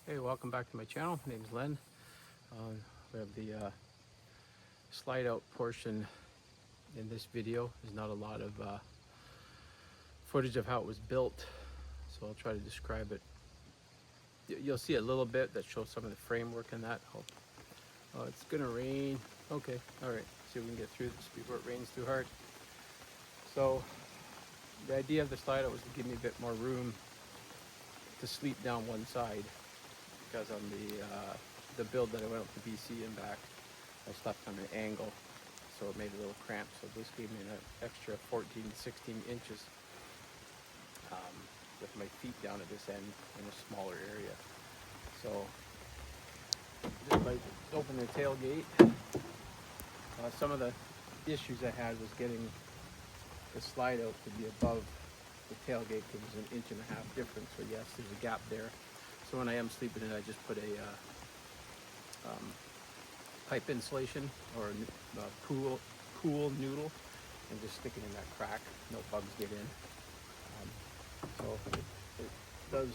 Hey, welcome back to my channel. My name's Len. We have the slide out portion in this video. There's not a lot of footage of how it was built, so I'll try to describe it. You'll see a little bit that shows some of the framework in that. Oh, it's gonna rain. Okay, all right, see if we can get through this before it rains too hard. So the idea of the slide out was to give me a bit more room to sleep down one side, because on the build that I went up to BC and back, I slept on an angle, so it made it a little cramped. So this gave me an extra 14, 16 inches with my feet down at this end in a smaller area. So just by opening the tailgate, some of the issues I had was getting the slide out to be above the tailgate. There was an 1.5 inch difference, so yes, there's a gap there. So when I am sleeping in it, I just put a pipe insulation or a pool noodle and just stick it in that crack. No bugs get in. So it does.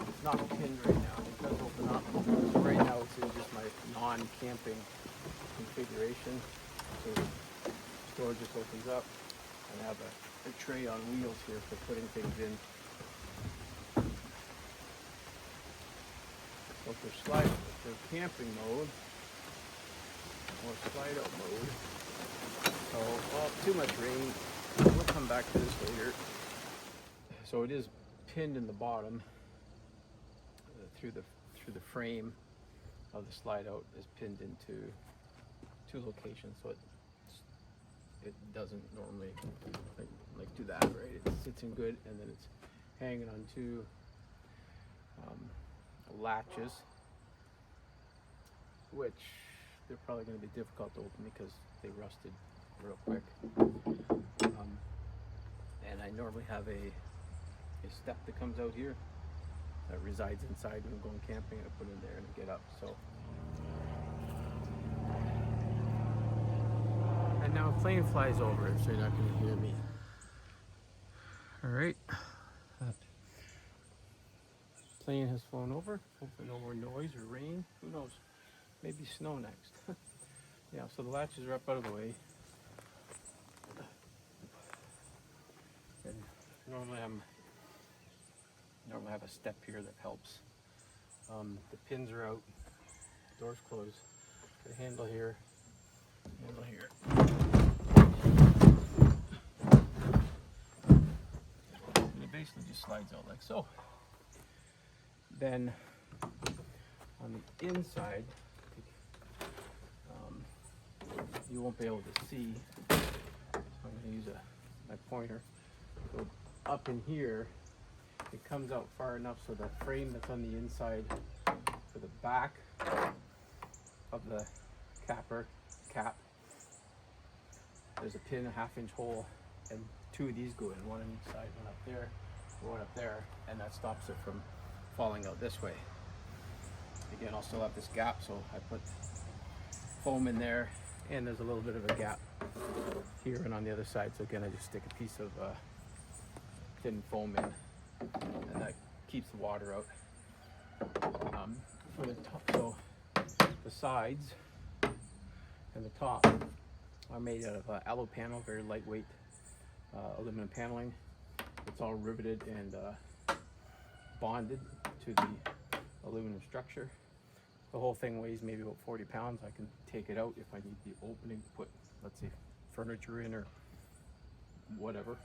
It's not pinned right now. It does open up. So right now it's in just my non-camping configuration. So the door just opens up, and I have a tray on wheels here for putting things in. So for camping mode or slide out mode. So, well, too much rain. We'll come back to this later. So it is pinned in the bottom through the frame of the slide out is pinned into 2 locations. So it doesn't normally like do that, right? It sits in good, and then it's hanging on 2 latches, which they're probably going to be difficult to open because they rusted real quick. And I normally have a step that comes out here that resides inside when I'm going camping, and I put in there and get up. So, and now a plane flies over it, so you're not going to hear me. All right, that plane has flown over. Hopefully no more noise or rain. Who knows? Maybe snow next. Yeah, so the latches are up out of the way. And normally I have a step here that helps. The pins are out, doors closed. The handle here, handle here. And it basically just slides out like so. Then on the inside, you won't be able to see. So I'm going to use my pointer. So up in here, it comes out far enough so the frame that's on the inside for the back of the cap, there's a pin, a 1/2 inch hole, and 2 of these go in, one on each side, one up there, one up there, and that stops it from falling out this way. Again, I'll still have this gap, so I put foam in there, and there's a little bit of a gap here and on the other side. So again, I just stick a piece of thin foam in, and that keeps the water out. For the top, so the sides and the top are made out of aloe panel, very lightweight aluminum paneling. It's all riveted and bonded to the aluminum structure. The whole thing weighs maybe about 40 pounds. I can take it out if I need the opening to put, let's say, furniture in or whatever.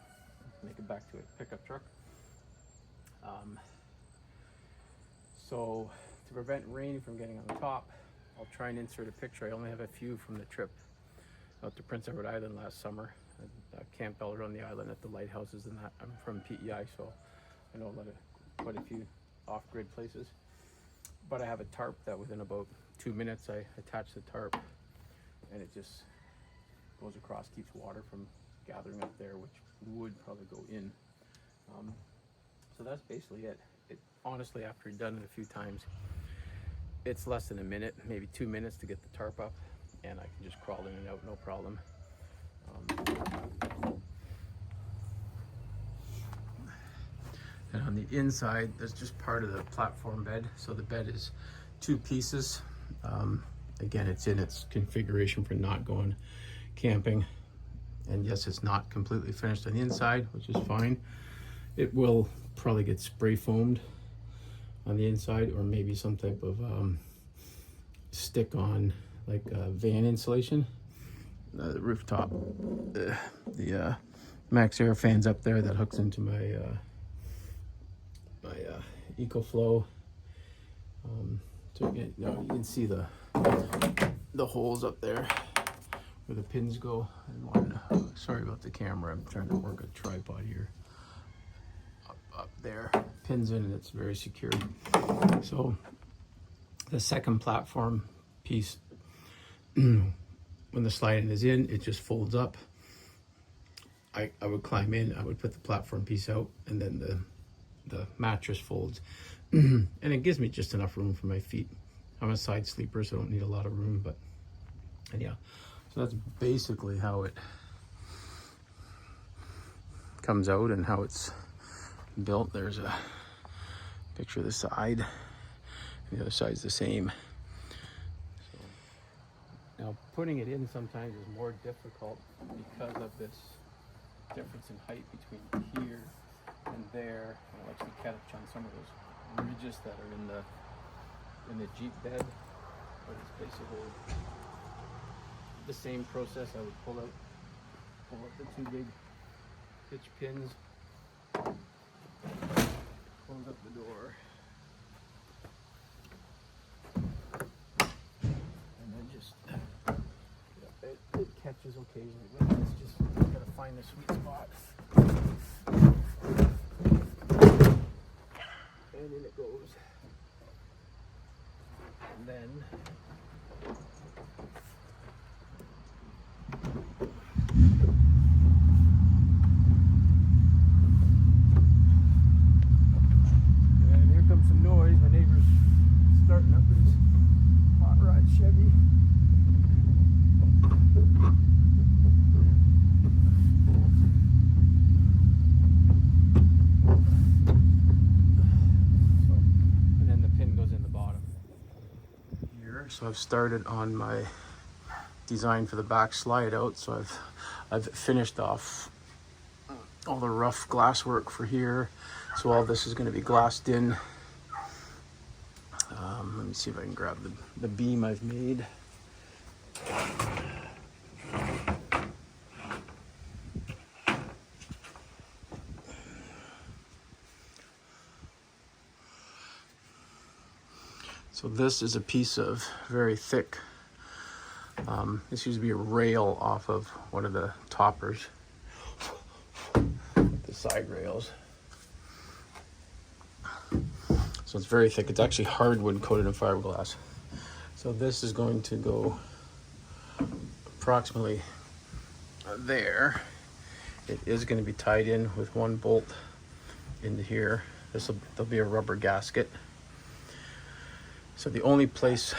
Make it back to a pickup truck. So to prevent rain from getting on the top, I'll try and insert a picture. I only have a few from the trip out to Prince Edward Island last summer. I camped all around the island at the lighthouses and that. I'm from PEI, so I know quite a few off-grid places. But I have a tarp that within about 2 minutes I attach the tarp, and it just goes across, keeps water from gathering up there, which would probably go in. So that's basically it. Honestly, after I've done it a few times, it's less than a minute, maybe 2 minutes to get the tarp up, and I can just crawl in and out, no problem. And on the inside, there's just part of the platform bed. So the bed is 2 pieces. Again, it's in its configuration for not going camping. And yes, it's not completely finished on the inside, which is fine. It will probably get spray foamed on the inside, or maybe some type of stick on, like van insulation. The rooftop, the max air fans up there that hooks into my EcoFlow. So again, you can see the holes up there where the pins go. And one, sorry about the camera, I'm trying to work a tripod here. Up there, pins in, and it's very secure. So the second platform piece, when the sliding is in, it just folds up. I would climb in, I would put the platform piece out, and then the mattress folds. And it gives me just enough room for my feet. I'm a side sleeper, so I don't need a lot of room, but and yeah. So that's basically how it comes out and how it's built. There's a picture of the side, and the other side's the same. So, now putting it in sometimes is more difficult because of this difference in height between here and there. I'll actually catch on some of those ridges that are in the Jeep bed, but it's basically the same process. I would pull out the 2 big pitch pins, close up the door, and then just it catches occasionally, but it's just gotta find the sweet spot. And in it goes. And then here comes some noise. My neighbor's starting up his hot rod Chevy. So I've started on my design for the back slide out. So I've finished off all the rough glass work for here. So all this is going to be glassed in. Let me see if I can grab the beam I've made. So this is a piece of very thick, this used to be a rail off of one of the toppers, the side rails. So it's very thick. It's actually hardwood coated in fiberglass. So this is going to go approximately there. It is going to be tied in with 1 bolt into here. There'll be a rubber gasket. So the only place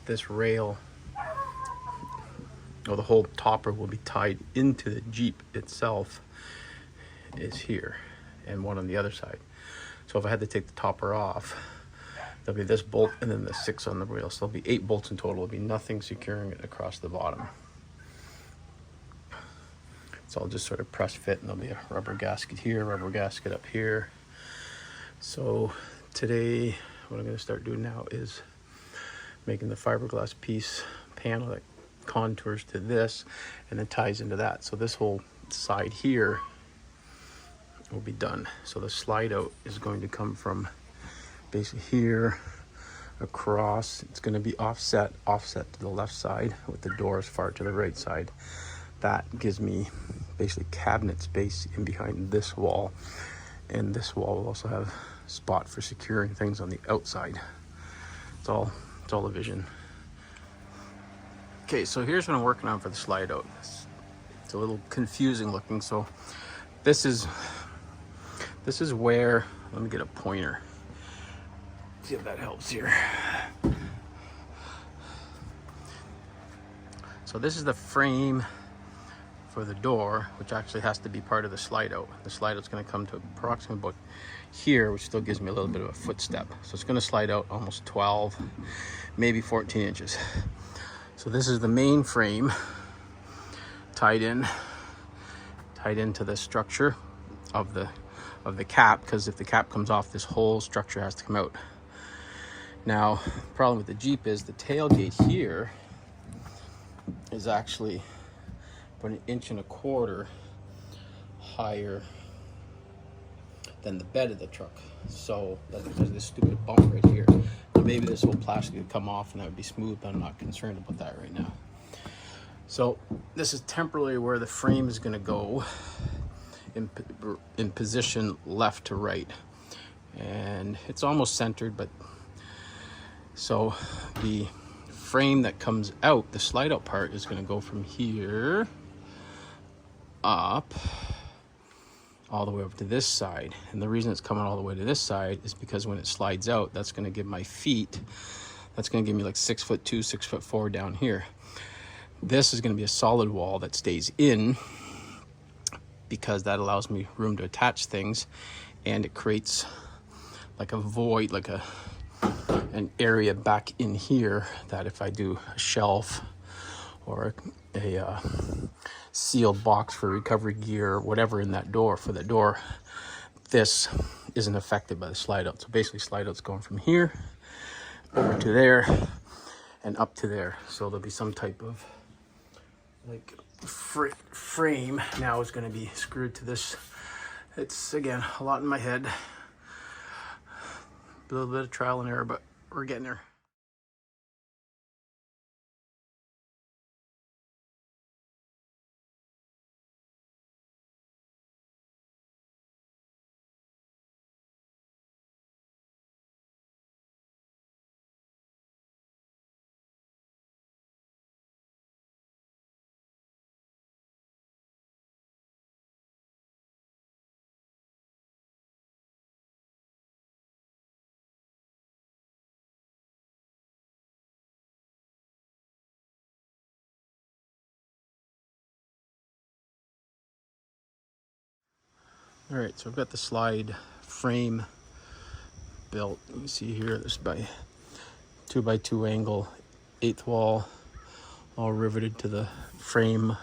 this rail, or the whole topper, will be tied into the Jeep itself is here, and one on the other side. So if I had to take the topper off, there'll be this bolt and then the 6 on the rail. So there'll be 8 bolts in total. There'll be nothing securing it across the bottom. It's all just sort of press fit, and there'll be a rubber gasket here, rubber gasket up here. So today, what I'm going to start doing now is making the fiberglass piece panel that contours to this and then ties into that. So this whole side here will be done. So the slide out is going to come from basically here across. It's going to be offset to the left side with the doors far to the right side. That gives me basically cabinet space in behind this wall, and this wall will also have spot for securing things on the outside. It's all the vision. Okay, so here's what I'm working on for the slide out. It's a little confusing looking. So this is where, let me get a pointer, see if that helps here. So this is the frame for the door, which actually has to be part of the slide out. The slide out's going to come to approximately about here, which still gives me a little bit of a footstep. So it's going to slide out almost 12, maybe 14 inches. So this is the main frame tied into the structure of the cap, because if the cap comes off, this whole structure has to come out. Now, the problem with the Jeep is the tailgate here is actually about 1.25 inches higher than the bed of the truck. So that's because of this stupid bump right here. Now, maybe this whole plastic would come off and that would be smooth, but I'm not concerned about that right now. So this is temporarily where the frame is going to go in position left to right. And it's almost centered, but so the frame that comes out, the slide out part, is going to go from here up all the way over to this side. And the reason it's coming all the way to this side is because when it slides out, that's going to give my feet, that's going to give me like 6'2", 6'4" down here. This is going to be a solid wall that stays in, because that allows me room to attach things, and it creates like a void, like an area back in here that if I do a shelf or a sealed box for recovery gear or whatever in that door, for the door, this isn't affected by the slide out. So basically slide out's going from here over to there and up to there. So there'll be some type of like frame now is going to be screwed to this. It's, again, a lot in my head, a little bit of trial and error, but we're getting there. All right, so I've got the slide frame built. You can see here, this by 2x2 angle, 1/8 wall, all riveted to the frame.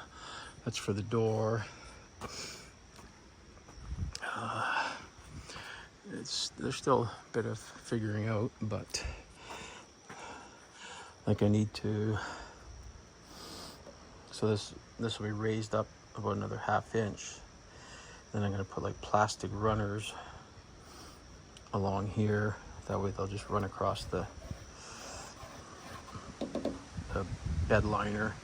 That's for the door. There's still a bit of figuring out, but like I need to. So this will be raised up about another 1/2 inch. Then I'm going to put like plastic runners along here. That way they'll just run across the bed liner.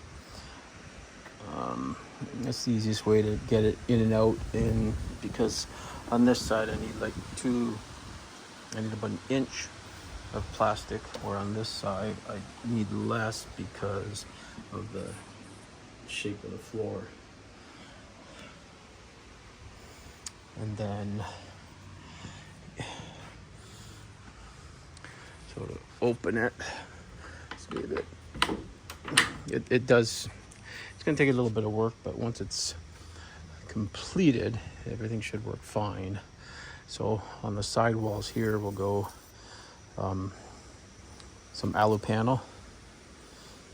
That's the easiest way to get it in and out, because on this side I need like I need about 1 inch of plastic, where on this side I need less because of the shape of the floor. And then, so to open it, let's do that. It does, it's going to take a little bit of work, but once it's completed, everything should work fine. So on the side walls here, we'll go some alu panel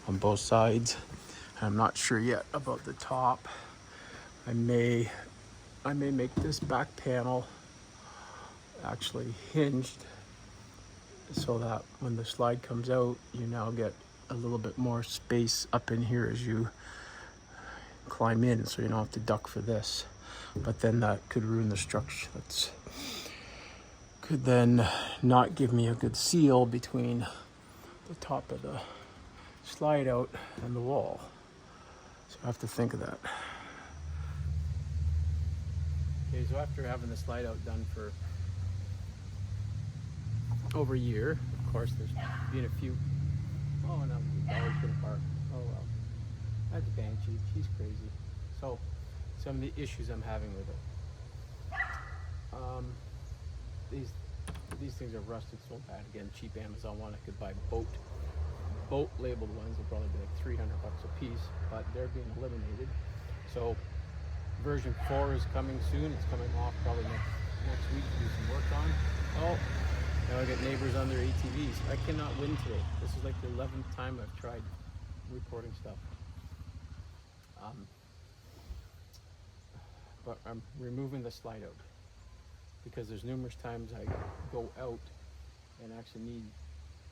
on both sides. I'm not sure yet about the top. I may make this back panel actually hinged, so that when the slide comes out, you now get a little bit more space up in here as you climb in, so you don't have to duck for this. But then that could ruin the structure. That could then not give me a good seal between the top of the slide out and the wall. So I have to think of that. Okay, so after having the slide out done for over a year, of course, there's been a few. Oh, no, the dog's gonna bark. Oh well, that's a banshee. She's crazy. So, some of the issues I'm having with it. These things are rusted so bad. Again, cheap Amazon one. I could buy boat labeled ones. They'll probably be like $300 a piece, but they're being eliminated. So version 4 is coming soon. It's coming off probably next week to do some work on. Oh, now I got neighbors on their ATVs. I cannot win today. This is like the 11th time I've tried recording stuff. But I'm removing the slide out because there's numerous times I go out and actually need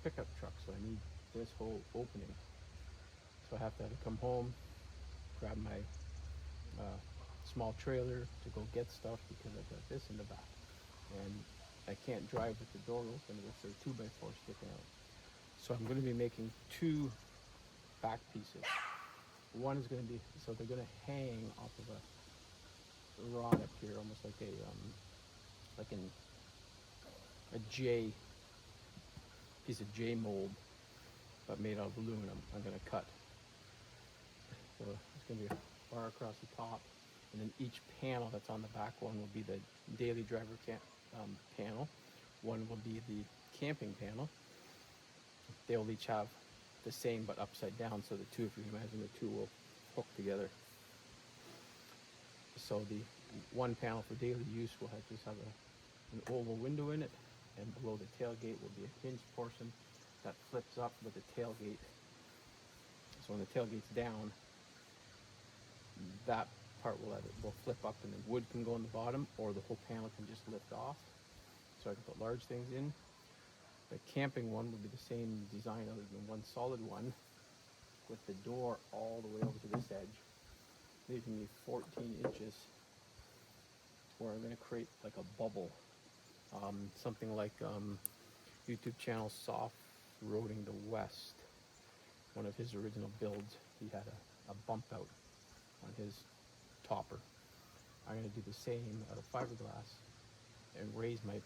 pickup trucks, so I need this whole opening. So I have to come home, grab my small trailer to go get stuff because I've got this in the back. And I can't drive with the door open with the 2x4 sticking out. So I'm going to be making 2 back pieces. One is going to be, so they're going to hang off of a rod up here, almost like a J piece of J mold, but made out of aluminum. I'm going to cut. So it's going to be a bar across the top, and then each panel that's on the back one will be the daily driver panel. One will be the camping panel. They'll each have the same but upside down, so the two, if you can imagine, the two will hook together. So the one panel for daily use will just have an oval window in it, and below the tailgate will be a hinged portion that flips up with the tailgate. So when the tailgate's down, that part will flip up, and the wood can go in the bottom, or the whole panel can just lift off. So I can put large things in. The camping one will be the same design other than one solid one, with the door all the way over to this edge, leaving me 14 inches where I'm going to create like a bubble. Something like YouTube channel Soft Roading the West. One of his original builds, he had a bump out on his topper. I'm going to do the same out of fiberglass and raise my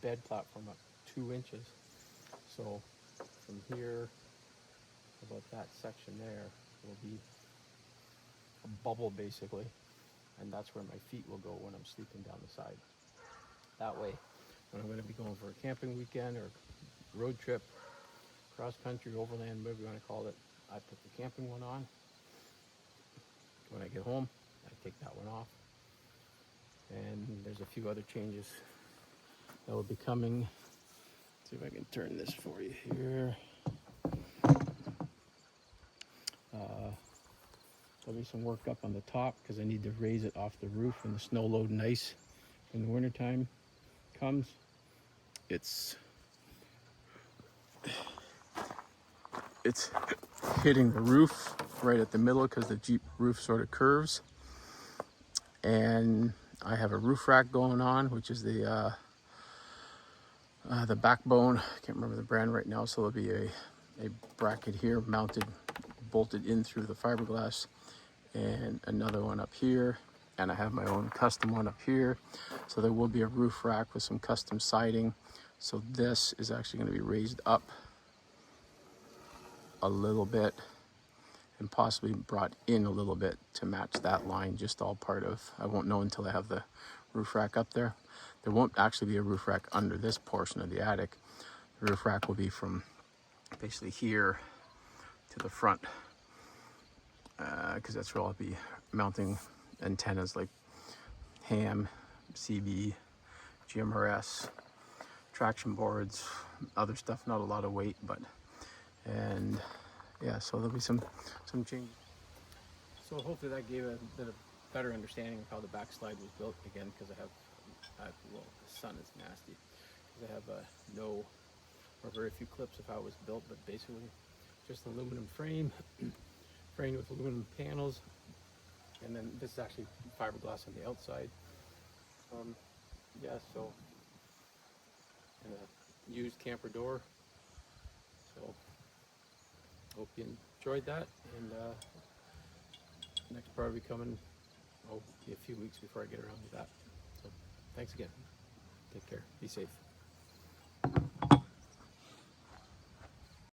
bed platform up 2 inches. So from here, about that section there, will be a bubble basically, and that's where my feet will go when I'm sleeping down the side. That way, when I'm going to be going for a camping weekend or road trip, cross country, overland, whatever you want to call it, I put the camping one on. When I get home, I take that one off. And there's a few other changes that will be coming. Let's see if I can turn this for you here. There'll be some work up on the top because I need to raise it off the roof when the snow load and ice in the wintertime comes. It's hitting the roof right at the middle because the Jeep roof sort of curves. And I have a roof rack going on, which is the backbone. I can't remember the brand right now, so there'll be a bracket here mounted, bolted in through the fiberglass, and another one up here, and I have my own custom one up here. So there will be a roof rack with some custom siding. So this is actually going to be raised up a little bit and possibly brought in a little bit to match that line, just all part of, I won't know until I have the roof rack up there. There won't actually be a roof rack under this portion of the attic. The roof rack will be from basically here to the front, because that's where I'll be mounting antennas like ham, CB, GMRS, traction boards, other stuff, not a lot of weight, but, and yeah, so there'll be some changes. So hopefully that gave a bit of better understanding of how the backslide was built, again, because I have, well, the sun is nasty, because I have no, or very few clips of how it was built, but basically just aluminum frame, framed with aluminum panels, and then this is actually fiberglass on the outside. Yeah, so, and a used camper door. So, hope you enjoyed that, and next part will be coming, be a few weeks before I get around to that. So, thanks again. Take care. Be safe.